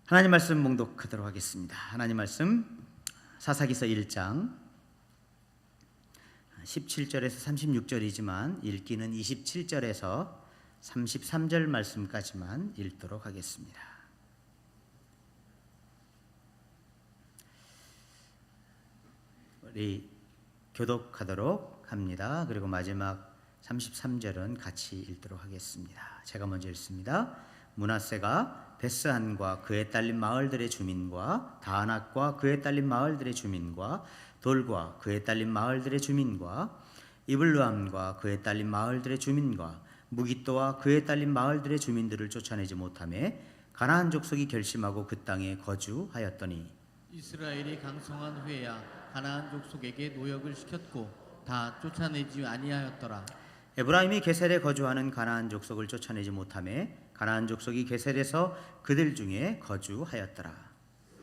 하나님 말씀 봉독하도록 하겠습니다. 하나님 말씀 사사기서 1장 17절에서 36절이지만 읽기는 27절에서 33절 말씀까지만 읽도록 하겠습니다. 우리 교독하도록 합니다. 그리고 마지막 33절은 같이 읽도록 하겠습니다. 제가 먼저 읽습니다. 므낫세가 베스안과 그에 딸린 마을들의 주민과 다안악과 그에 딸린 마을들의 주민과 돌과 그에 딸린 마을들의 주민과 이블르함과 그에 딸린 마을들의 주민과 무깃도와 그에 딸린 마을들의 주민들을 쫓아내지 못하매 가나안 족속이 결심하고 그 땅에 거주하였더니 이스라엘이 강성한 후에야 가나안 족속에게 노역을 시켰고 다 쫓아내지 아니하였더라. 에브라임이 게셀에 거주하는 가나안 족속을 쫓아내지 못하매 가나안 족속이 게셀에서 그들 중에 거주하였더라.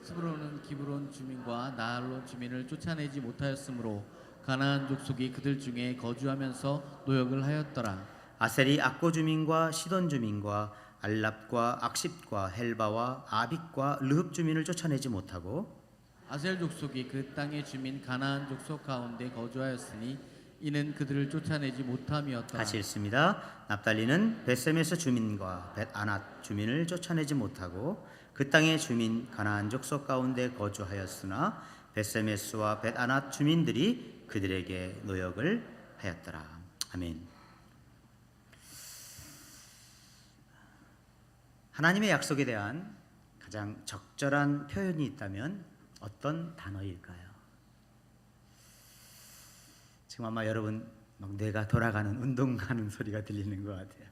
스브론은 기브론 주민과 나할론 주민을 쫓아내지 못하였으므로 가나안 족속이 그들 중에 거주하면서 노역을 하였더라. 아셀이 악고 주민과 시돈 주민과 알랍과 악십과 헬바와 아빅과 르흡 주민을 쫓아내지 못하고 아셀 족속이 그 땅의 주민 가나안 족속 가운데 거주하였으니 이는 그들을 쫓아내지 못함이었더라. 같이 읽습니다. 납달리는 벳세메스 주민과 벳아낫 주민을 쫓아내지 못하고 그 땅의 주민 가나안 족속 가운데 거주하였으나 벳세메스와 벳아낫 주민들이 그들에게 노역을 하였더라. 아멘. 하나님의 약속에 대한 가장 적절한 표현이 있다면 어떤 단어일까요? 지금 아마 여러분 막 뇌가 돌아가는 운동하는 소리가 들리는 것 같아요.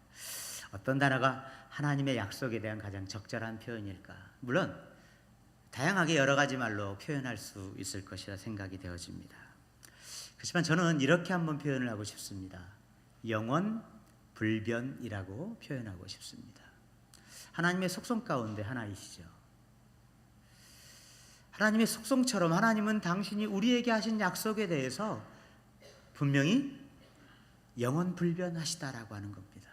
어떤 단어가 하나님의 약속에 대한 가장 적절한 표현일까? 물론 다양하게 여러 가지 말로 표현할 수 있을 것이라 생각이 되어집니다. 그렇지만 저는 이렇게 한번 표현을 하고 싶습니다. 영원 불변이라고 표현하고 싶습니다. 하나님의 속성 가운데 하나이시죠. 하나님의 속성처럼 하나님은 당신이 우리에게 하신 약속에 대해서 분명히 영원불변하시다라고 하는 겁니다.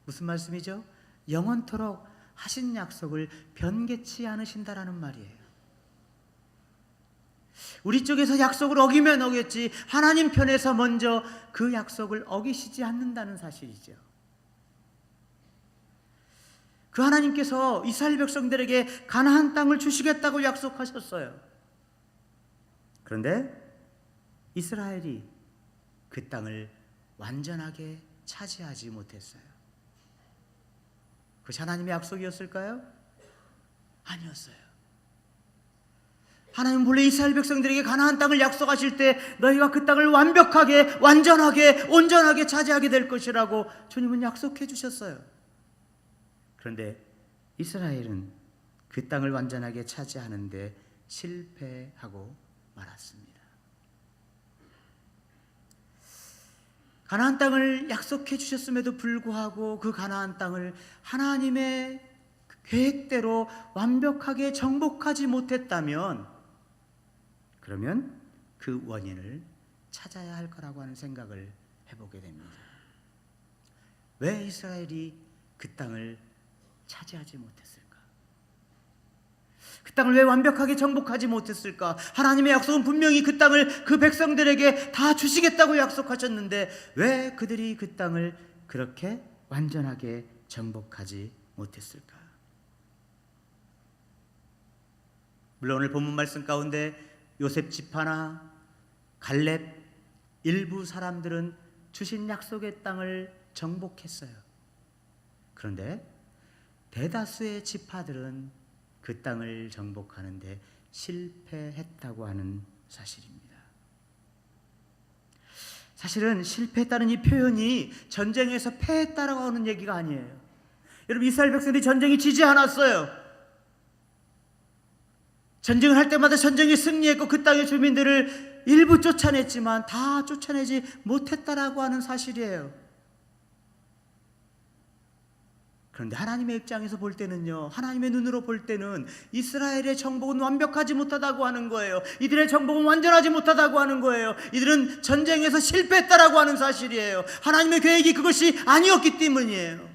무슨 말씀이죠? 영원토록 하신 약속을 변개치 않으신다라는 말이에요. 우리 쪽에서 약속을 어기면 어겼지 하나님 편에서 먼저 그 약속을 어기시지 않는다는 사실이죠. 그 하나님께서 이스라엘 백성들에게 가나안 땅을 주시겠다고 약속하셨어요. 그런데 이스라엘이 그 땅을 완전하게 차지하지 못했어요. 그것이 하나님의 약속이었을까요? 아니었어요. 하나님은 본래 이스라엘 백성들에게 가나안 땅을 약속하실 때 너희가 그 땅을 완벽하게, 완전하게, 온전하게 차지하게 될 것이라고 주님은 약속해 주셨어요. 그런데 이스라엘은 그 땅을 완전하게 차지하는데 실패하고 말았습니다. 가나안 땅을 약속해 주셨음에도 불구하고 그 가나안 땅을 하나님의 계획대로 완벽하게 정복하지 못했다면 그러면 그 원인을 찾아야 할 거라고 하는 생각을 해보게 됩니다. 왜 이스라엘이 그 땅을 차지하지 못했을까? 그 땅을 왜 완벽하게 정복하지 못했을까? 하나님의 약속은 분명히 그 땅을 그 백성들에게 다 주시겠다고 약속하셨는데 왜 그들이 그 땅을 그렇게 완전하게 정복하지 못했을까? 물론 오늘 본문 말씀 가운데 요셉 지파나 갈렙 일부 사람들은 주신 약속의 땅을 정복했어요. 그런데 대다수의 지파들은 그 땅을 정복하는데 실패했다고 하는 사실입니다. 사실은 실패했다는 이 표현이 전쟁에서 패했다라고 하는 얘기가 아니에요. 여러분, 이스라엘 백성들이 전쟁이 지지 않았어요. 전쟁을 할 때마다 전쟁이 승리했고 그 땅의 주민들을 일부 쫓아냈지만 다 쫓아내지 못했다라고 하는 사실이에요. 그런데 하나님의 입장에서 볼 때는요, 하나님의 눈으로 볼 때는 이스라엘의 정복은 완벽하지 못하다고 하는 거예요. 이들의 정복은 완전하지 못하다고 하는 거예요. 이들은 전쟁에서 실패했다라고 하는 사실이에요. 하나님의 계획이 그것이 아니었기 때문이에요.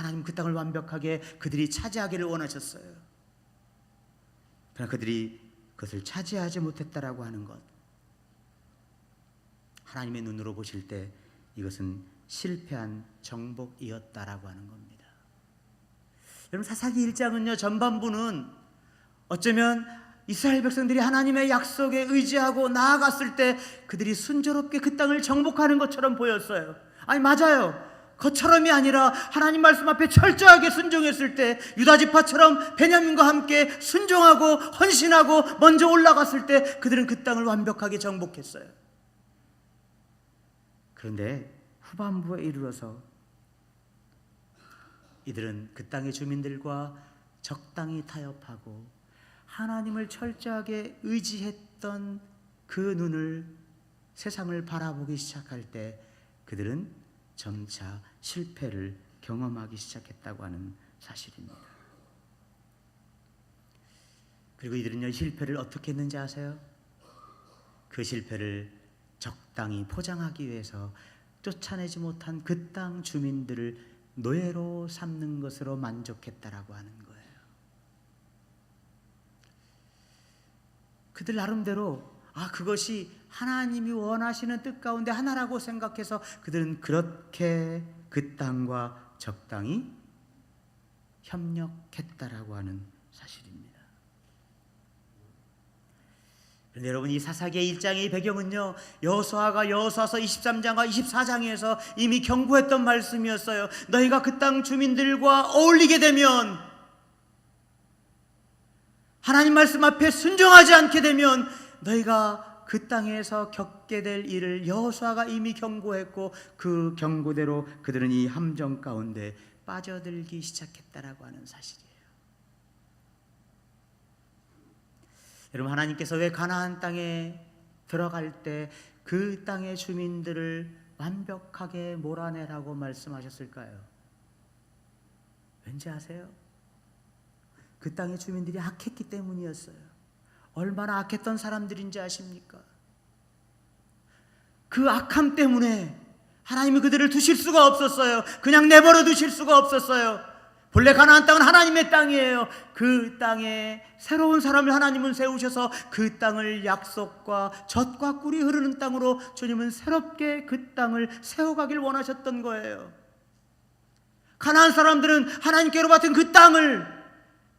하나님 그 땅을 완벽하게 그들이 차지하기를 원하셨어요. 그러나 그들이 그것을 차지하지 못했다라고 하는 것, 하나님의 눈으로 보실 때 이것은 실패한 정복이었다라고 하는 겁니다. 여러분, 사사기 1장은요, 전반부는 어쩌면 이스라엘 백성들이 하나님의 약속에 의지하고 나아갔을 때 그들이 순조롭게 그 땅을 정복하는 것처럼 보였어요. 아니, 맞아요. 그것처럼이 아니라 하나님 말씀 앞에 철저하게 순종했을 때, 유다 지파처럼 베냐민과 함께 순종하고 헌신하고 먼저 올라갔을 때 그들은 그 땅을 완벽하게 정복했어요. 그런데 후반부에 이르러서 이들은 그 땅의 주민들과 적당히 타협하고 하나님을 철저하게 의지했던 그 눈을, 세상을 바라보기 시작할 때 그들은 점차 실패를 경험하기 시작했다고 하는 사실입니다. 그리고 이들은요, 실패를 어떻게 했는지 아세요? 그 실패를 적당히 포장하기 위해서 쫓아내지 못한 그 땅 주민들을 노예로 삼는 것으로 만족했다라고 하는 거예요. 그들 나름대로 그것이 하나님이 원하시는 뜻 가운데 하나라고 생각해서 그들은 그렇게 그 땅과 적당히 협력했다라고 하는 사실입니다. 그런데 여러분, 이 사사기의 1장의 배경은요, 여호수아가 여호수아서 23장과 24장에서 이미 경고했던 말씀이었어요. 너희가 그 땅 주민들과 어울리게 되면, 하나님 말씀 앞에 순종하지 않게 되면 너희가 그 땅에서 겪게 될 일을 여호수아가 이미 경고했고, 그 경고대로 그들은 이 함정 가운데 빠져들기 시작했다라고 하는 사실이에요. 여러분, 하나님께서 왜 가나안 땅에 들어갈 때 그 땅의 주민들을 완벽하게 몰아내라고 말씀하셨을까요? 왠지 아세요? 그 땅의 주민들이 악했기 때문이었어요. 얼마나 악했던 사람들인지 아십니까? 그 악함 때문에 하나님이 그들을 두실 수가 없었어요. 그냥 내버려 두실 수가 없었어요. 본래 가나안 땅은 하나님의 땅이에요. 그 땅에 새로운 사람을 하나님은 세우셔서 그 땅을 약속과 젖과 꿀이 흐르는 땅으로 주님은 새롭게 그 땅을 세워가길 원하셨던 거예요. 가나안 사람들은 하나님께로 받은 그 땅을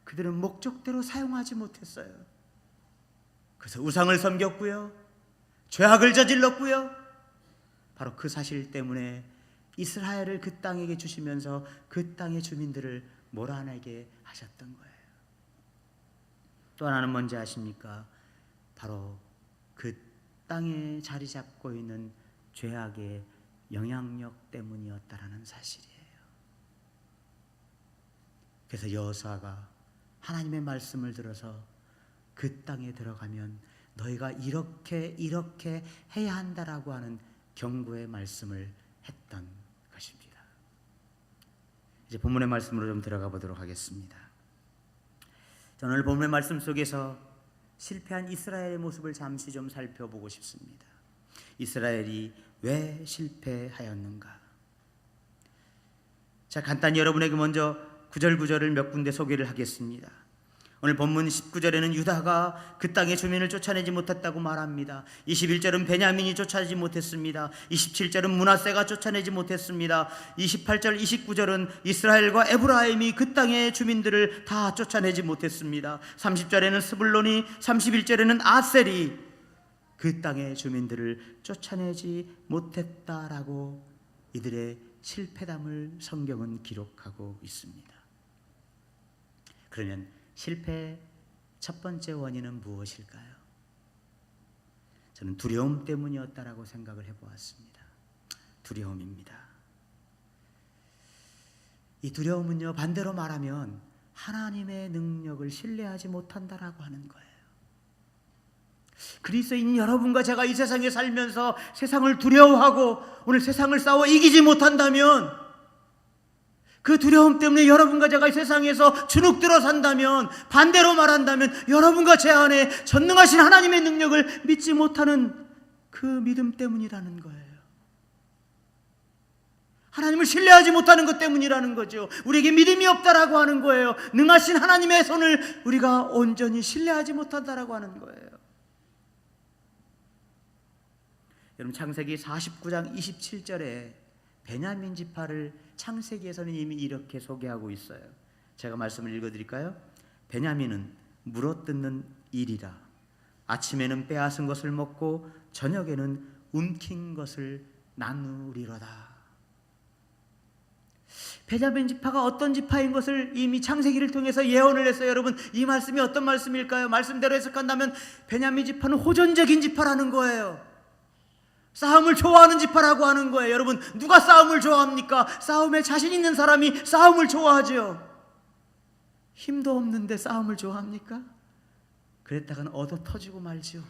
그들은 목적대로 사용하지 못했어요. 그래서 우상을 섬겼고요, 죄악을 저질렀고요. 바로 그 사실 때문에 이스라엘을 그 땅에게 주시면서 그 땅의 주민들을 몰아내게 하셨던 거예요. 또 하나는 뭔지 아십니까? 바로 그 땅에 자리 잡고 있는 죄악의 영향력 때문이었다라는 사실이에요. 그래서 여호수아가 하나님의 말씀을 들어서 그 땅에 들어가면 너희가 이렇게 해야 한다라고 하는 경고의 말씀을 했던 것입니다. 이제 본문의 말씀으로 좀 들어가 보도록 하겠습니다. 저는 오늘 본문의 말씀 속에서 실패한 이스라엘의 모습을 잠시 좀 살펴보고 싶습니다. 이스라엘이 왜 실패하였는가? 자, 간단히 여러분에게 먼저 구절을 몇 군데 소개를 하겠습니다. 오늘 본문 19절에는 유다가 그 땅의 주민을 쫓아내지 못했다고 말합니다. 21절은 베냐민이 쫓아내지 못했습니다. 27절은 므낫세가 쫓아내지 못했습니다. 28절, 29절은 이스라엘과 에브라임이 그 땅의 주민들을 다 쫓아내지 못했습니다. 30절에는 스불론이, 31절에는 아셀이 그 땅의 주민들을 쫓아내지 못했다라고 이들의 실패담을 성경은 기록하고 있습니다. 그러면 실패의 첫 번째 원인은 무엇일까요? 저는 두려움 때문이었다라고 생각을 해보았습니다. 두려움입니다. 이 두려움은요, 반대로 말하면 하나님의 능력을 신뢰하지 못한다라고 하는 거예요. 그리스도인 여러분과 제가 이 세상에 살면서 세상을 두려워하고 오늘 세상을 싸워 이기지 못한다면, 그 두려움 때문에 여러분과 제가 이 세상에서 주눅들어 산다면, 반대로 말한다면 여러분과 제 안에 전능하신 하나님의 능력을 믿지 못하는 그 믿음 때문이라는 거예요. 하나님을 신뢰하지 못하는 것 때문이라는 거죠. 우리에게 믿음이 없다라고 하는 거예요. 능하신 하나님의 손을 우리가 온전히 신뢰하지 못한다라고 하는 거예요. 여러분, 창세기 49장 27절에 베냐민 지파를 창세기에서는 이미 이렇게 소개하고 있어요. 제가 말씀을 읽어드릴까요? 베냐민은 물어뜯는 일이라. 아침에는 빼앗은 것을 먹고 저녁에는 움킨 것을 나누리로다. 베냐민 지파가 어떤 지파인 것을 이미 창세기를 통해서 예언을 했어요. 여러분, 이 말씀이 어떤 말씀일까요? 말씀대로 해석한다면 베냐민 지파는 호전적인 지파라는 거예요. 싸움을 좋아하는 지파라고 하는 거예요. 여러분, 누가 싸움을 좋아합니까? 싸움에 자신 있는 사람이 싸움을 좋아하죠. 힘도 없는데 싸움을 좋아합니까? 그랬다가는 얻어 터지고 말지요.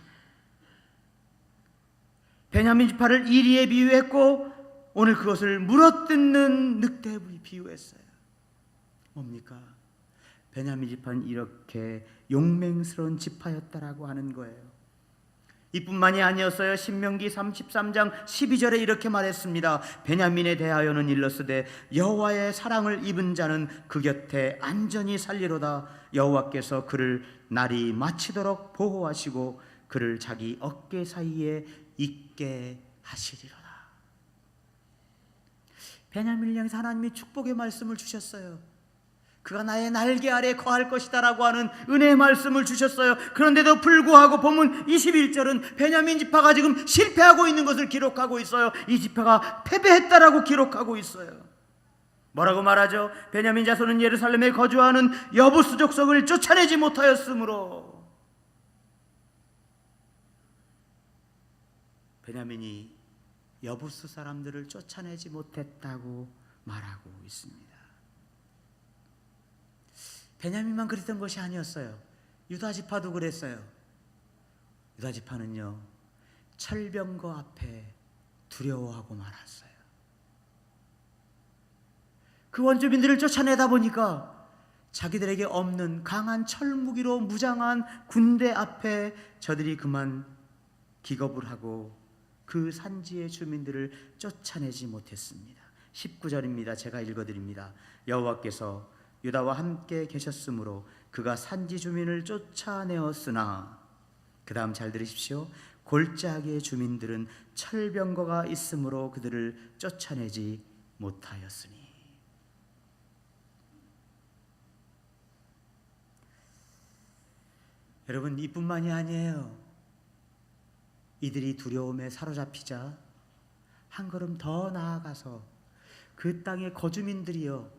베냐민 지파를 이리에 비유했고 오늘 그것을 물어뜯는 늑대에 비유했어요. 뭡니까? 베냐민 지파는 이렇게 용맹스러운 지파였다라고 하는 거예요. 이뿐만이 아니었어요. 신명기 33장 12절에 이렇게 말했습니다. 베냐민에 대하여는 일렀으되 여호와의 사랑을 입은 자는 그 곁에 안전히 살리로다. 여호와께서 그를 날이 마치도록 보호하시고 그를 자기 어깨 사이에 있게 하시리로다. 베냐민을 향해서 하나님이 축복의 말씀을 주셨어요. 그가 나의 날개 아래 거할 것이다 라고 하는 은혜의 말씀을 주셨어요. 그런데도 불구하고 본문 21절은 베냐민 지파가 지금 실패하고 있는 것을 기록하고 있어요. 이 지파가 패배했다라고 기록하고 있어요. 뭐라고 말하죠? 베냐민 자손은 예루살렘에 거주하는 여부스 족속을 쫓아내지 못하였으므로. 베냐민이 여부스 사람들을 쫓아내지 못했다고 말하고 있습니다. 베냐민만 그랬던 것이 아니었어요. 유다 지파도 그랬어요. 유다 지파는요, 철병거 앞에 두려워하고 말았어요. 그 원주민들을 쫓아내다 보니까 자기들에게 없는 강한 철무기로 무장한 군대 앞에 저들이 그만 기겁을 하고 그 산지의 주민들을 쫓아내지 못했습니다. 19절입니다. 제가 읽어드립니다. 여호와께서 유다와 함께 계셨으므로 그가 산지 주민을 쫓아내었으나, 그 다음 잘 들으십시오. 골짜기의 주민들은 철병거가 있으므로 그들을 쫓아내지 못하였으니. 여러분, 이뿐만이 아니에요. 이들이 두려움에 사로잡히자 한 걸음 더 나아가서 그 땅의 거주민들이요,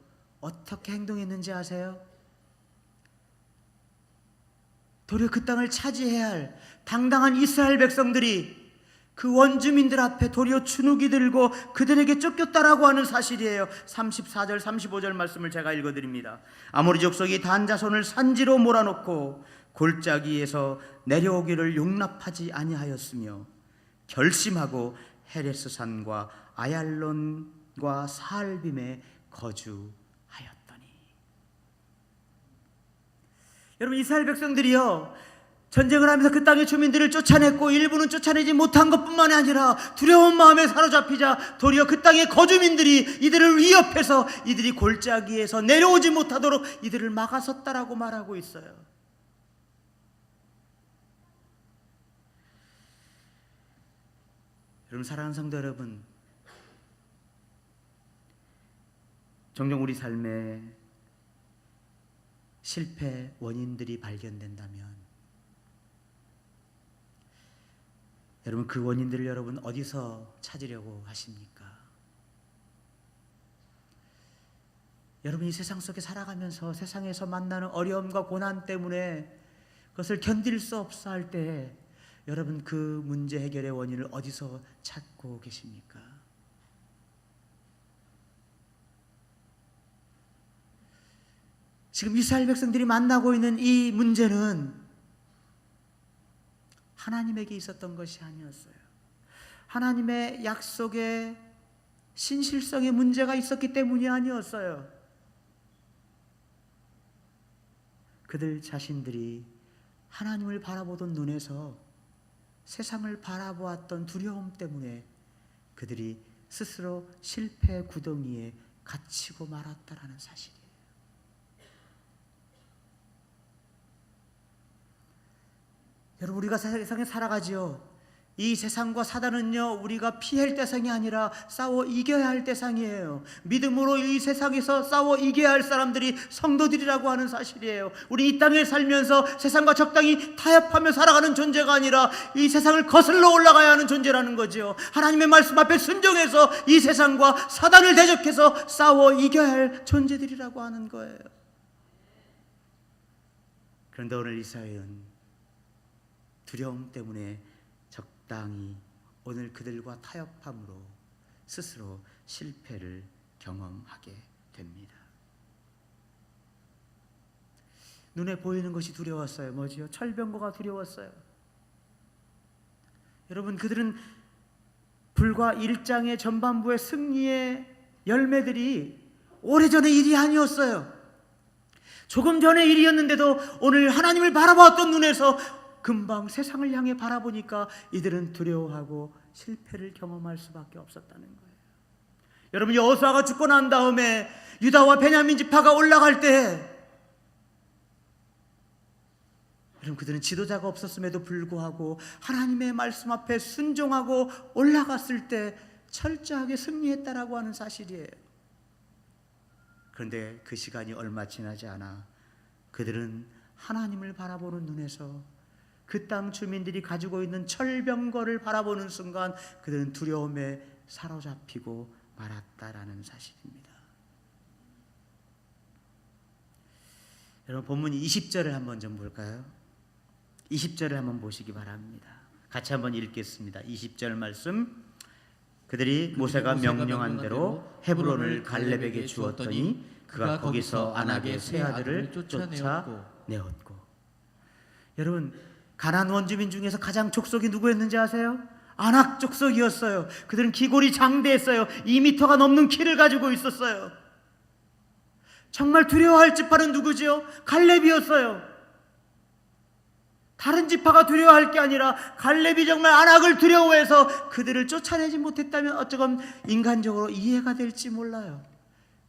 어떻게 행동했는지 아세요? 도리어 그 땅을 차지해야 할 당당한 이스라엘 백성들이 그 원주민들 앞에 도리어 주눅이 들고 그들에게 쫓겼다라고 하는 사실이에요. 34절 35절 말씀을 제가 읽어드립니다. 아모리 족속이 단 자손을 산지로 몰아놓고 골짜기에서 내려오기를 용납하지 아니하였으며 결심하고 헤레스 산과 아얄론과 사알빔에 거주하였더니. 여러분, 이스라엘 백성들이요, 전쟁을 하면서 그 땅의 주민들을 쫓아냈고 일부는 쫓아내지 못한 것뿐만 아니라 두려운 마음에 사로잡히자 도리어 그 땅의 거주민들이 이들을 위협해서 이들이 골짜기에서 내려오지 못하도록 이들을 막아섰다라고 말하고 있어요. 여러분, 사랑하는 성도 여러분, 종종 우리 삶에 실패 원인들이 발견된다면 여러분, 그 원인들을 여러분 어디서 찾으려고 하십니까? 여러분, 이 세상 속에 살아가면서 세상에서 만나는 어려움과 고난 때문에 그것을 견딜 수 없어 할 때 여러분, 그 문제 해결의 원인을 어디서 찾고 계십니까? 지금 이스라엘 백성들이 만나고 있는 이 문제는 하나님에게 있었던 것이 아니었어요. 하나님의 약속의 신실성에 문제가 있었기 때문이 아니었어요. 그들 자신들이 하나님을 바라보던 눈에서 세상을 바라보았던 두려움 때문에 그들이 스스로 실패 구덩이에 갇히고 말았다라는 사실이에요. 여러분, 우리가 세상에 살아가지요. 이 세상과 사단은요, 우리가 피할 대상이 아니라 싸워 이겨야 할 대상이에요. 믿음으로 이 세상에서 싸워 이겨야 할 사람들이 성도들이라고 하는 사실이에요. 우리 이 땅에 살면서 세상과 적당히 타협하며 살아가는 존재가 아니라 이 세상을 거슬러 올라가야 하는 존재라는 거죠. 하나님의 말씀 앞에 순종해서 이 세상과 사단을 대적해서 싸워 이겨야 할 존재들이라고 하는 거예요. 그런데 오늘 이 사회는 두려움 때문에 적당히 오늘 그들과 타협함으로 스스로 실패를 경험하게 됩니다. 눈에 보이는 것이 두려웠어요. 뭐지요? 철병거가 두려웠어요. 여러분, 그들은 불과 1장의 전반부의 승리의 열매들이 오래전의 일이 아니었어요. 조금 전의 일이었는데도 오늘 하나님을 바라보았던 눈에서 금방 세상을 향해 바라보니까 이들은 두려워하고 실패를 경험할 수밖에 없었다는 거예요. 여러분, 여호수아가 죽고 난 다음에 유다와 베냐민 지파가 올라갈 때, 여러분, 그들은 지도자가 없었음에도 불구하고 하나님의 말씀 앞에 순종하고 올라갔을 때 철저하게 승리했다라고 하는 사실이에요. 그런데 그 시간이 얼마 지나지 않아 그들은 하나님을 바라보는 눈에서 그 땅 주민들이 가지고 있는 철병거를 바라보는 순간 그들은 두려움에 사로잡히고 말았다라는 사실입니다. 여러분, 본문 20절을 한번 좀 볼까요? 20절을 한번 보시기 바랍니다. 같이 한번 읽겠습니다. 20절 말씀. 그들이 모세가 명령한 대로 헤브론을 갈렙에게 주었더니 그가 거기서 안악의 세 아들을 쫓아내었고. 여러분, 가나안 원주민 중에서 가장 족속이 누구였는지 아세요? 안악 족속이었어요. 그들은 기골이 장대했어요. 2m가 넘는 키를 가지고 있었어요. 정말 두려워할 지파는 누구지요? 갈렙이었어요. 다른 지파가 두려워할 게 아니라 갈렙이 정말 안악을 두려워해서 그들을 쫓아내지 못했다면 어쩌면 인간적으로 이해가 될지 몰라요.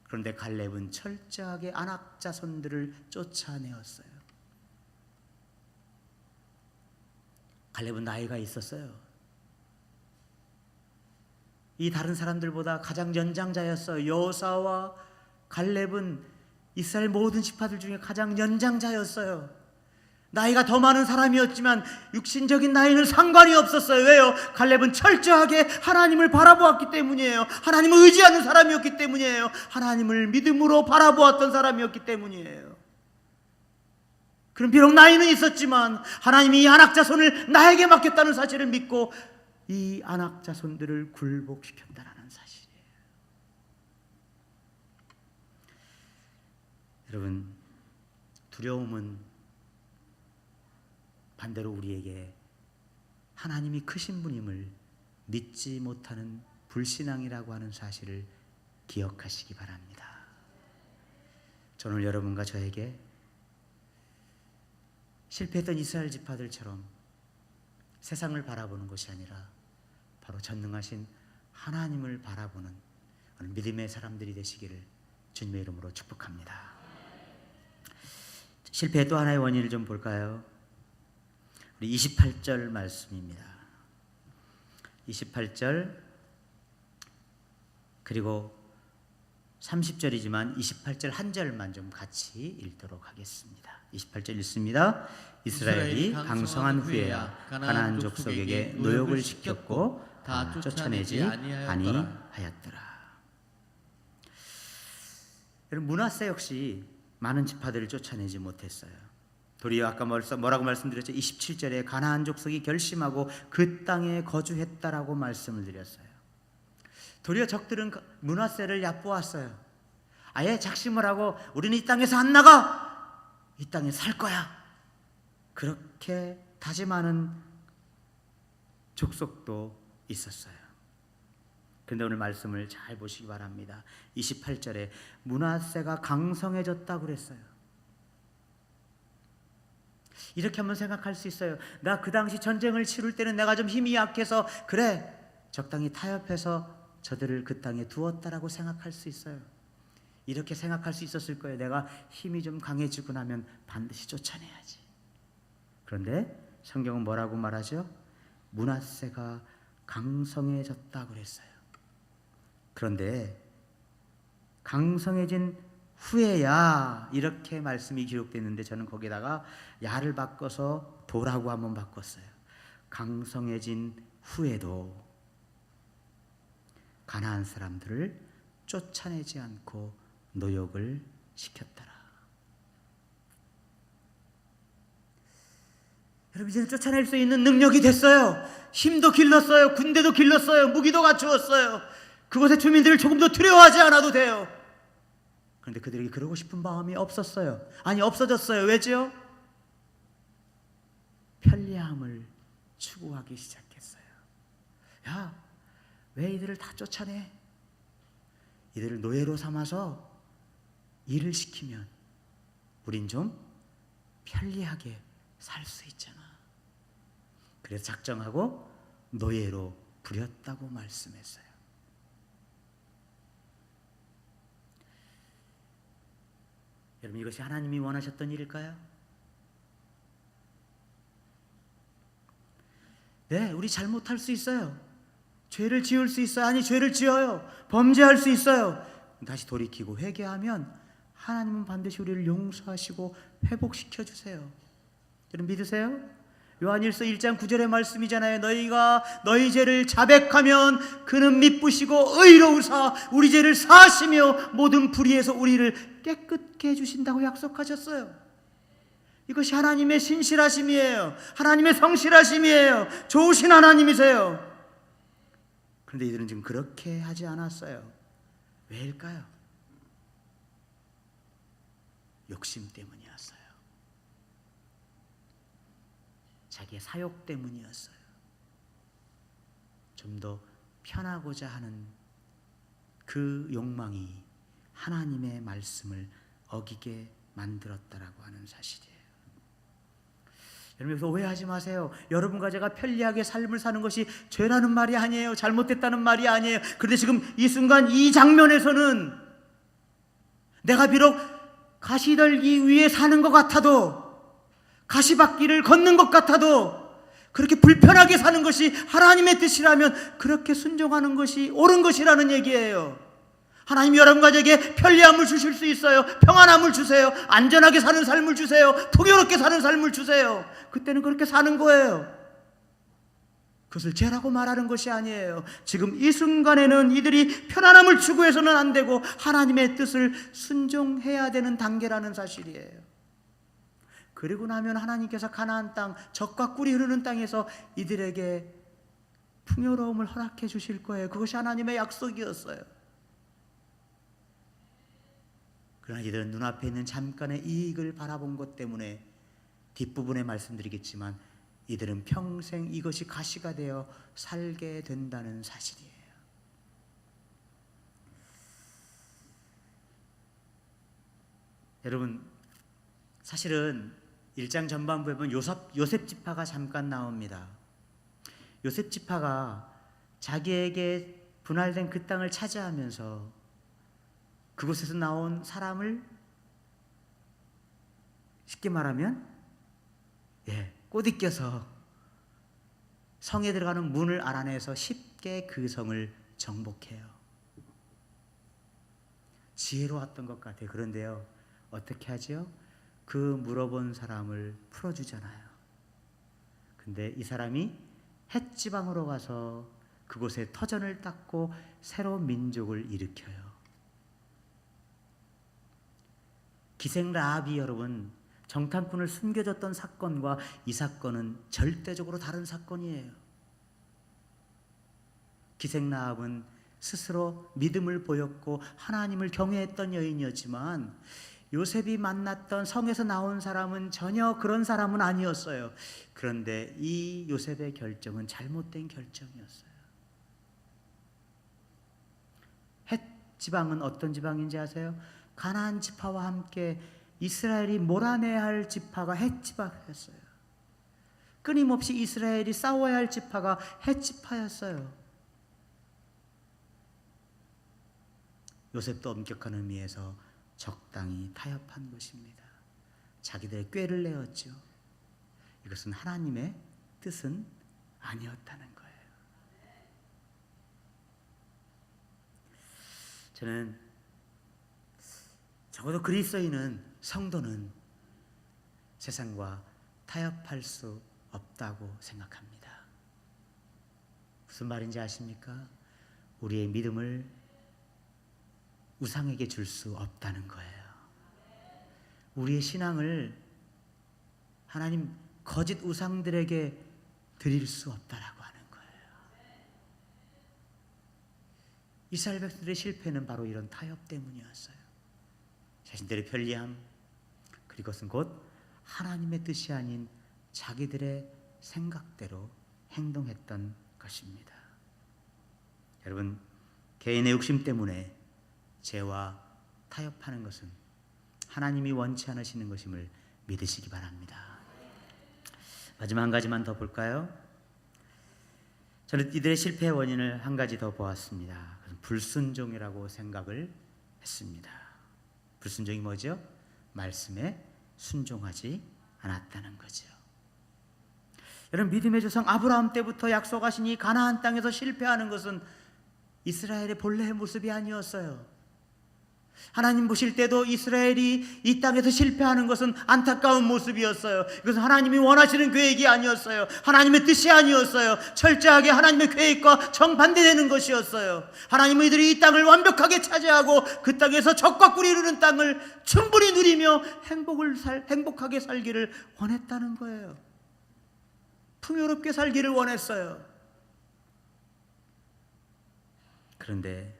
그런데 갈렙은 철저하게 안악 자손들을 쫓아내었어요. 갈렙은 나이가 있었어요. 이 다른 사람들보다 가장 연장자였어요. 여호수아와 갈렙은 이스라엘 모든 지파들 중에 가장 연장자였어요. 나이가 더 많은 사람이었지만 육신적인 나이는 상관이 없었어요. 왜요? 갈렙은 철저하게 하나님을 바라보았기 때문이에요. 하나님을 의지하는 사람이었기 때문이에요. 하나님을 믿음으로 바라보았던 사람이었기 때문이에요. 그럼 비록 나이는 있었지만 하나님이 이 안악 자손을 나에게 맡겼다는 사실을 믿고 이 안악 자손들을 굴복시켰다는 사실이에요. 여러분, 두려움은 반대로 우리에게 하나님이 크신 분임을 믿지 못하는 불신앙이라고 하는 사실을 기억하시기 바랍니다. 저는 여러분과 저에게 실패했던 이스라엘 지파들처럼 세상을 바라보는 것이 아니라 바로 전능하신 하나님을 바라보는 믿음의 사람들이 되시기를 주님의 이름으로 축복합니다. 실패의 또 하나의 원인을 좀 볼까요? 우리 28절 말씀입니다. 28절 그리고 30절이지만 28절 한 절만 좀 같이 읽도록 하겠습니다. 28절 읽습니다. 이스라엘이 강성한 후에야 가나안 족속에게 노역을 시켰고 다 쫓아내지 아니하였더라. 여러분, 므낫세 역시 많은 지파들을 쫓아내지 못했어요. 도리어 아까 뭐라고 말씀드렸죠? 27절에 가나안 족속이 결심하고 그 땅에 거주했다라고 말씀을 드렸어요. 도리어 적들은 므낫세를 얕보았어요. 아예 작심을 하고 우리는 이 땅에서 안 나가! 이 땅에 살 거야! 그렇게 다짐하는 족속도 있었어요. 그런데 오늘 말씀을 잘 보시기 바랍니다. 28절에 므낫세가 강성해졌다고 그랬어요. 이렇게 한번 생각할 수 있어요. 나 그 당시 전쟁을 치룰 때는 내가 좀 힘이 약해서 그래 적당히 타협해서 저들을 그 땅에 두었다라고 생각할 수 있어요. 이렇게 생각할 수 있었을 거예요. 내가 힘이 좀 강해지고 나면 반드시 쫓아내야지. 그런데 성경은 뭐라고 말하죠? 므낫세가 강성해졌다고 그랬어요. 그런데 강성해진 후에야 이렇게 말씀이 기록됐는데 저는 거기다가 야를 바꿔서 도라고 한번 바꿨어요. 강성해진 후에도 가나안 사람들을 쫓아내지 않고 노역을 시켰더라. 여러분, 이제는 쫓아낼 수 있는 능력이 됐어요. 힘도 길렀어요. 군대도 길렀어요. 무기도 갖추었어요. 그곳의 주민들을 조금 더 두려워하지 않아도 돼요. 그런데 그들에게 그러고 싶은 마음이 없었어요. 아니, 없어졌어요. 왜죠? 편리함을 추구하기 시작했어요. 야, 왜 이들을 다 쫓아내? 이들을 노예로 삼아서 일을 시키면 우린 좀 편리하게 살 수 있잖아. 그래서 작정하고 노예로 부렸다고 말씀했어요. 여러분, 이것이 하나님이 원하셨던 일일까요? 네, 우리 잘못할 수 있어요. 죄를 지을 수 있어요. 아니, 죄를 지어요. 범죄할 수 있어요. 다시 돌이키고 회개하면 하나님은 반드시 우리를 용서하시고 회복시켜 주세요. 여러분, 믿으세요? 요한일서 1장 9절의 말씀이잖아요. 너희가 너희 죄를 자백하면 그는 미쁘시고 의로우사 우리 죄를 사하시며 모든 불의에서 우리를 깨끗게 해주신다고 약속하셨어요. 이것이 하나님의 신실하심이에요. 하나님의 성실하심이에요. 좋으신 하나님이세요. 그런데 이들은 지금 그렇게 하지 않았어요. 왜일까요? 욕심 때문이었어요. 자기의 사욕 때문이었어요. 좀 더 편하고자 하는 그 욕망이 하나님의 말씀을 어기게 만들었다라고 하는 사실이에요. 여러분, 여기서 오해하지 마세요. 여러분과 제가 편리하게 삶을 사는 것이 죄라는 말이 아니에요. 잘못됐다는 말이 아니에요. 그런데 지금 이 순간 이 장면에서는 내가 비록 가시떨기 위에 사는 것 같아도, 가시밭길을 걷는 것 같아도 그렇게 불편하게 사는 것이 하나님의 뜻이라면 그렇게 순종하는 것이 옳은 것이라는 얘기예요. 하나님이 여러분과 저에게 편리함을 주실 수 있어요. 평안함을 주세요. 안전하게 사는 삶을 주세요. 풍요롭게 사는 삶을 주세요. 그때는 그렇게 사는 거예요. 그것을 죄라고 말하는 것이 아니에요. 지금 이 순간에는 이들이 편안함을 추구해서는 안 되고 하나님의 뜻을 순종해야 되는 단계라는 사실이에요. 그리고 나면 하나님께서 가나안 땅, 젖과 꿀이 흐르는 땅에서 이들에게 풍요로움을 허락해 주실 거예요. 그것이 하나님의 약속이었어요. 그러나 이들은 눈앞에 있는 잠깐의 이익을 바라본 것 때문에 뒷부분에 말씀드리겠지만 이들은 평생 이것이 가시가 되어 살게 된다는 사실이에요. 여러분, 사실은 1장 전반부에 보면 요셉 지파가 잠깐 나옵니다. 요셉 지파가 자기에게 분할된 그 땅을 차지하면서 그곳에서 나온 사람을 쉽게 말하면 꼬드겨서 성에 들어가는 문을 알아내서 쉽게 그 성을 정복해요. 지혜로웠던 것 같아요. 그런데요, 어떻게 하죠? 그 물어본 사람을 풀어주잖아요. 근데 이 사람이 헷지방으로 가서 그곳에 터전을 닦고 새로운 민족을 일으켜요. 기생 라합이 여러분, 정탐꾼을 숨겨줬던 사건과 이 사건은 절대적으로 다른 사건이에요. 기생 라합은 스스로 믿음을 보였고 하나님을 경외했던 여인이었지만 요셉이 만났던 성에서 나온 사람은 전혀 그런 사람은 아니었어요. 그런데 이 요셉의 결정은 잘못된 결정이었어요. 헷 지방은 어떤 지방인지 아세요? 가나안 지파와 함께 이스라엘이 몰아내야 할 지파가 헷 지파였어요. 끊임없이 이스라엘이 싸워야 할 지파가 헷 지파였어요. 요셉도 엄격한 의미에서 적당히 타협한 것입니다. 자기들의 꾀를 내었죠. 이것은 하나님의 뜻은 아니었다는 거예요. 저는 적어도 그리스도인은, 성도는 세상과 타협할 수 없다고 생각합니다. 무슨 말인지 아십니까? 우리의 믿음을 우상에게 줄 수 없다는 거예요. 우리의 신앙을 하나님 거짓 우상들에게 드릴 수 없다라고 하는 거예요. 이스라엘 백성들의 실패는 바로 이런 타협 때문이었어요. 자신들의 편리함, 그것은 곧 하나님의 뜻이 아닌 자기들의 생각대로 행동했던 것입니다. 여러분, 개인의 욕심 때문에 죄와 타협하는 것은 하나님이 원치 않으시는 것임을 믿으시기 바랍니다. 마지막 한 가지만 더 볼까요? 저는 이들의 실패의 원인을 한 가지 더 보았습니다. 불순종이라고 생각을 했습니다. 불순종이 뭐죠? 말씀에 순종하지 않았다는 거죠. 여러분, 믿음의 조상 아브라함 때부터 약속하신 이 가나안 땅에서 실패하는 것은 이스라엘의 본래의 모습이 아니었어요. 하나님 보실 때도 이스라엘이 이 땅에서 실패하는 것은 안타까운 모습이었어요. 이것은 하나님이 원하시는 계획이 아니었어요. 하나님의 뜻이 아니었어요. 철저하게 하나님의 계획과 정반대되는 것이었어요. 하나님은 이들이 이 땅을 완벽하게 차지하고 그 땅에서 적과 꿀이 흐르는 땅을 충분히 누리며 행복하게 살기를 원했다는 거예요. 풍요롭게 살기를 원했어요. 그런데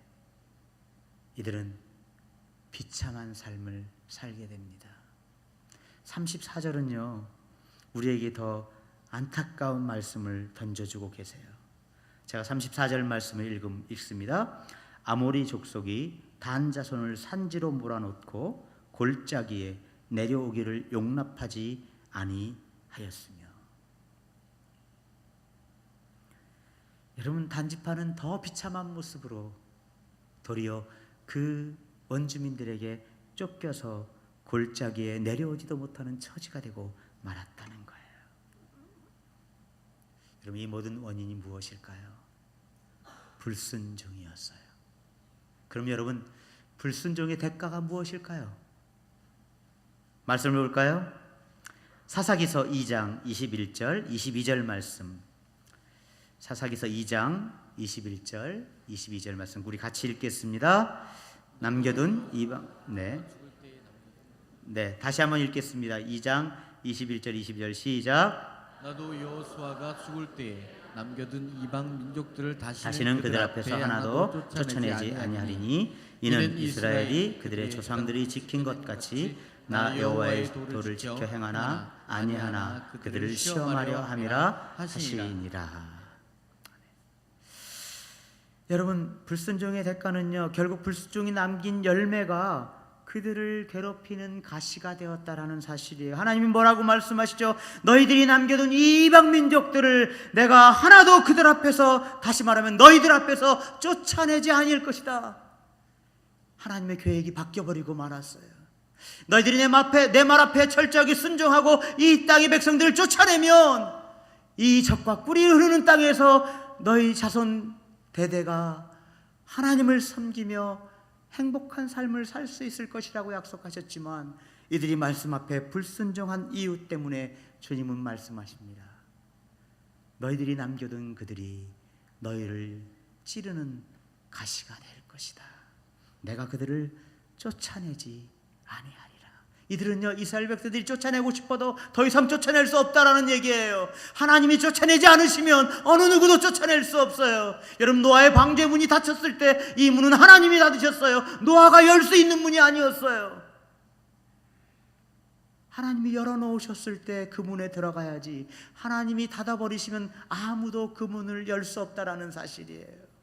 이들은 비참한 삶을 살게 됩니다. 34절은요, 우리에게 더 안타까운 말씀을 던져주고 계세요. 제가 34절 말씀을 읽습니다. 아모리 족속이 단 자손을 산지로 몰아넣고 골짜기에 내려오기를 용납하지 아니하였으며. 여러분, 단지파는 더 비참한 모습으로 도리어 그 원주민들에게 쫓겨서 골짜기에 내려오지도 못하는 처지가 되고 말았다는 거예요. 여러분, 이 모든 원인이 무엇일까요? 불순종이었어요. 그럼 여러분, 불순종의 대가가 무엇일까요? 말씀을 볼까요? 사사기서 2장 21절 22절 말씀. 사사기서 2장 21절 22절 말씀 우리 같이 읽겠습니다. 남겨둔 이방 다시 한번 읽겠습니다. 2장 21절 22절 시작. 나도 여호수아가 죽을 때에 남겨둔 이방 민족들을 다시는 그들 앞에서 하나도 쫓아내지 아니하리니 이는 이스라엘이 그들의 조상들이 지킨 것 같이 나 여호와의 도를 지켜 행하나 아니하나 그들을 시험하려 함이라 하시니라. 여러분, 불순종의 대가는요, 결국 불순종이 남긴 열매가 그들을 괴롭히는 가시가 되었다라는 사실이에요. 하나님이 뭐라고 말씀하시죠? 너희들이 남겨둔 이방 민족들을 내가 하나도 그들 앞에서, 다시 말하면 너희들 앞에서 쫓아내지 아니할 것이다. 하나님의 계획이 바뀌어버리고 말았어요. 너희들이 내 말 앞에 철저하게 순종하고 이 땅의 백성들을 쫓아내면 이 적과 꿀이 흐르는 땅에서 너희 자손 대대가 하나님을 섬기며 행복한 삶을 살 수 있을 것이라고 약속하셨지만 이들이 말씀 앞에 불순종한 이유 때문에 주님은 말씀하십니다. 너희들이 남겨둔 그들이 너희를 찌르는 가시가 될 것이다. 내가 그들을 쫓아내지 아니하리라. 이들은요, 이스라엘 백성들이 쫓아내고 싶어도 더 이상 쫓아낼 수 없다라는 얘기예요. 하나님이 쫓아내지 않으시면 어느 누구도 쫓아낼 수 없어요. 여러분, 노아의 방주의 문이 닫혔을 때 이 문은 하나님이 닫으셨어요. 노아가 열 수 있는 문이 아니었어요. 하나님이 열어놓으셨을 때 그 문에 들어가야지, 하나님이 닫아버리시면 아무도 그 문을 열 수 없다라는 사실이에요.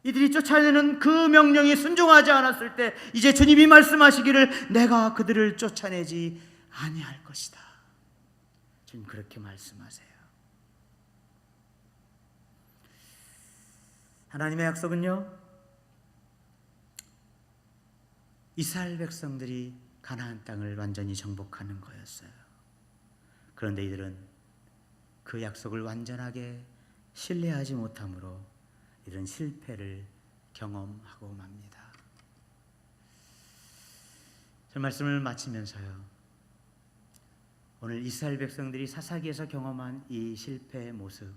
이들이 쫓아내는 그 명령에 순종하지 않았을 때 이제 주님이 말씀하시기를 내가 그들을 쫓아내지 아니할 것이다. 주님 그렇게 말씀하세요. 하나님의 약속은요, 이스라엘 백성들이 가나안 땅을 완전히 정복하는 거였어요. 그런데 이들은 그 약속을 완전하게 신뢰하지 못함으로 이런 실패를 경험하고 맙니다. 저 말씀을 마치면서요, 오늘 이스라엘 백성들이 사사기에서 경험한 이 실패의 모습,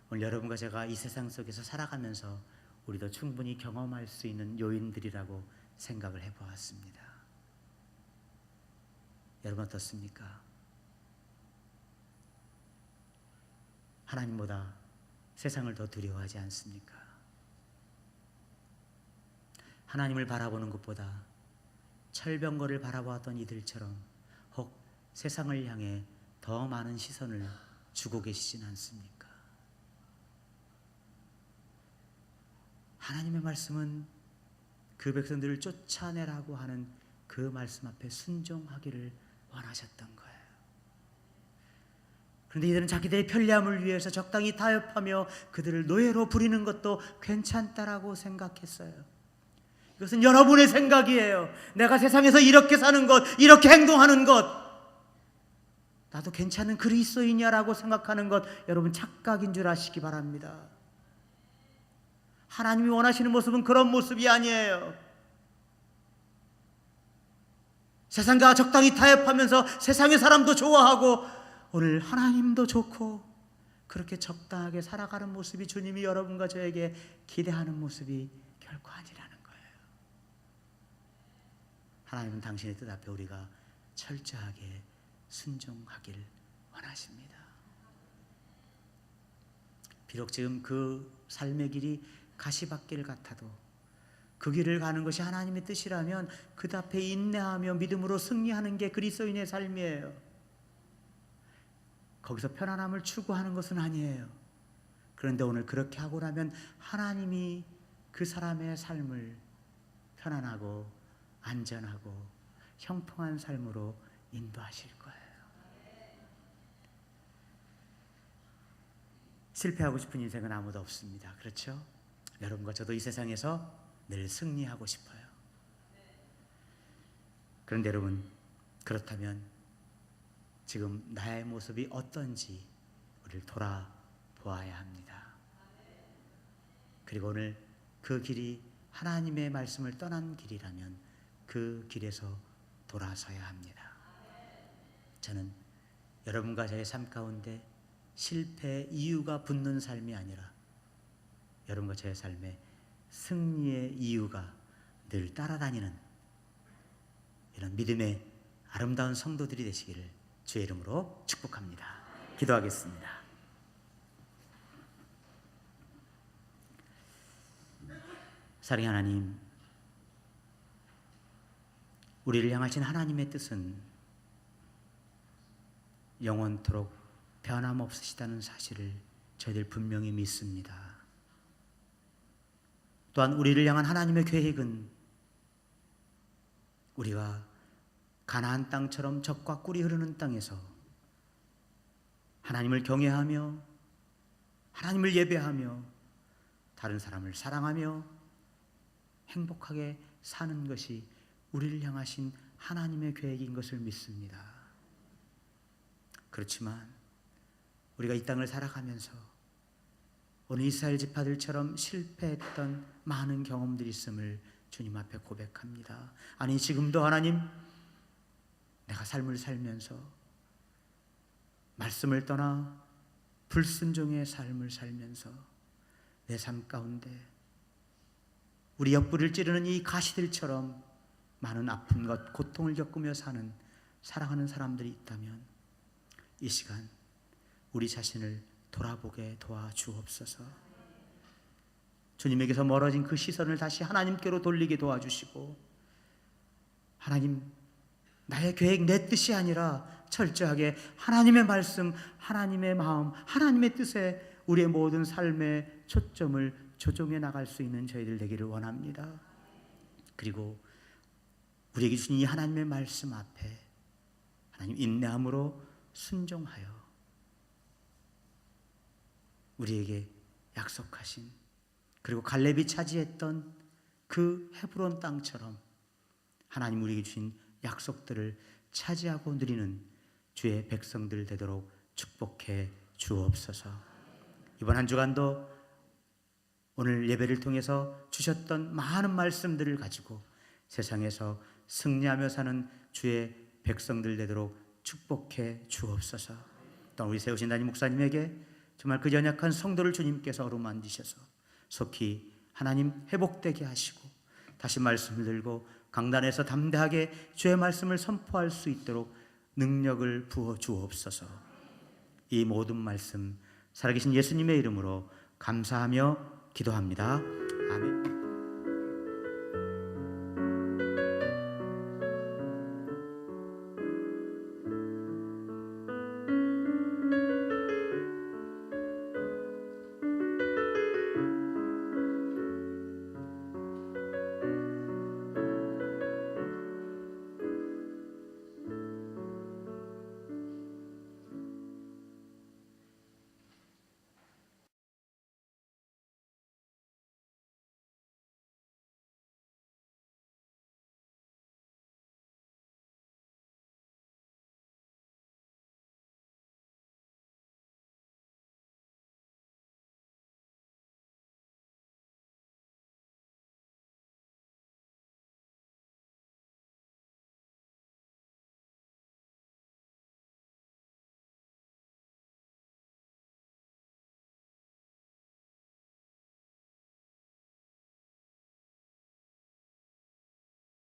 오늘 여러분과 제가 이 세상 속에서 살아가면서 우리도 충분히 경험할 수 있는 요인들이라고 생각을 해보았습니다. 여러분 어떻습니까? 하나님보다 세상을 더 두려워하지 않습니까? 하나님을 바라보는 것보다 철병거를 바라보았던 이들처럼 혹 세상을 향해 더 많은 시선을 주고 계시진 않습니까? 하나님의 말씀은 그 백성들을 쫓아내라고 하는 그 말씀 앞에 순종하기를 원하셨던 거예요. 그런데 이들은 자기들의 편리함을 위해서 적당히 타협하며 그들을 노예로 부리는 것도 괜찮다라고 생각했어요. 이것은 여러분의 생각이에요. 내가 세상에서 이렇게 사는 것, 이렇게 행동하는 것, 나도 괜찮은 그리스도인이야라고 생각하는 것, 여러분 착각인 줄 아시기 바랍니다. 하나님이 원하시는 모습은 그런 모습이 아니에요. 세상과 적당히 타협하면서 세상의 사람도 좋아하고 오늘 하나님도 좋고 그렇게 적당하게 살아가는 모습이 주님이 여러분과 저에게 기대하는 모습이 결코 아니라는 거예요. 하나님은 당신의 뜻 앞에 우리가 철저하게 순종하길 원하십니다. 비록 지금 그 삶의 길이 가시밭길 같아도 그 길을 가는 것이 하나님의 뜻이라면 그 앞에 인내하며 믿음으로 승리하는 게 그리스도인의 삶이에요. 거기서 편안함을 추구하는 것은 아니에요. 그런데 오늘 그렇게 하고 나면 하나님이 그 사람의 삶을 편안하고 안전하고 형통한 삶으로 인도하실 거예요. 실패하고 싶은 인생은 아무도 없습니다. 그렇죠? 여러분과 저도 이 세상에서 늘 승리하고 싶어요. 그런데 여러분, 그렇다면 지금 나의 모습이 어떤지 우리를 돌아보아야 합니다. 그리고 오늘 그 길이 하나님의 말씀을 떠난 길이라면 그 길에서 돌아서야 합니다. 저는 여러분과 저의 삶 가운데 실패의 이유가 붙는 삶이 아니라 여러분과 저의 삶에 승리의 이유가 늘 따라다니는 이런 믿음의 아름다운 성도들이 되시기를 주의 이름으로 축복합니다. 기도하겠습니다. 사랑의 하나님, 우리를 향하신 하나님의 뜻은 영원토록 변함없으시다는 사실을 저희들 분명히 믿습니다. 또한 우리를 향한 하나님의 계획은 우리가 가나안 땅처럼 젖과 꿀이 흐르는 땅에서 하나님을 경외하며 하나님을 예배하며 다른 사람을 사랑하며 행복하게 사는 것이 우리를 향하신 하나님의 계획인 것을 믿습니다. 그렇지만 우리가 이 땅을 살아가면서 오늘 이스라엘 지파들처럼 실패했던 많은 경험들이 있음을 주님 앞에 고백합니다. 아니, 지금도 하나님, 내가 삶을 살면서 말씀을 떠나 불순종의 삶을 살면서 내 삶 가운데 우리 옆구리를 찌르는 이 가시들처럼 많은 아픈 것, 고통을 겪으며 살아가는 사람들이 있다면 이 시간 우리 자신을 돌아보게 도와주옵소서. 주님에게서 멀어진 그 시선을 다시 하나님께로 돌리게 도와주시고, 하나님, 나의 계획, 내 뜻이 아니라 철저하게 하나님의 말씀, 하나님의 마음, 하나님의 뜻에 우리의 모든 삶의 초점을 조정해 나갈 수 있는 저희들 되기를 원합니다. 그리고 우리에게 주신 이 하나님의 말씀 앞에 하나님 인내함으로 순종하여 우리에게 약속하신, 그리고 갈렙이 차지했던 그 헤브론 땅처럼 하나님 우리에게 주신 약속들을 차지하고 누리는 주의 백성들 되도록 축복해 주옵소서. 이번 한 주간도 오늘 예배를 통해서 주셨던 많은 말씀들을 가지고 세상에서 승리하며 사는 주의 백성들 되도록 축복해 주옵소서. 또 우리 세우신 담임 목사님에게 정말 그 연약한 성도를 주님께서 어루만지셔서 속히 하나님 회복되게 하시고 다시 말씀을 들고 강단에서 담대하게 주의 말씀을 선포할 수 있도록 능력을 부어 주옵소서. 이 모든 말씀 살아계신 예수님의 이름으로 감사하며 기도합니다. 아멘.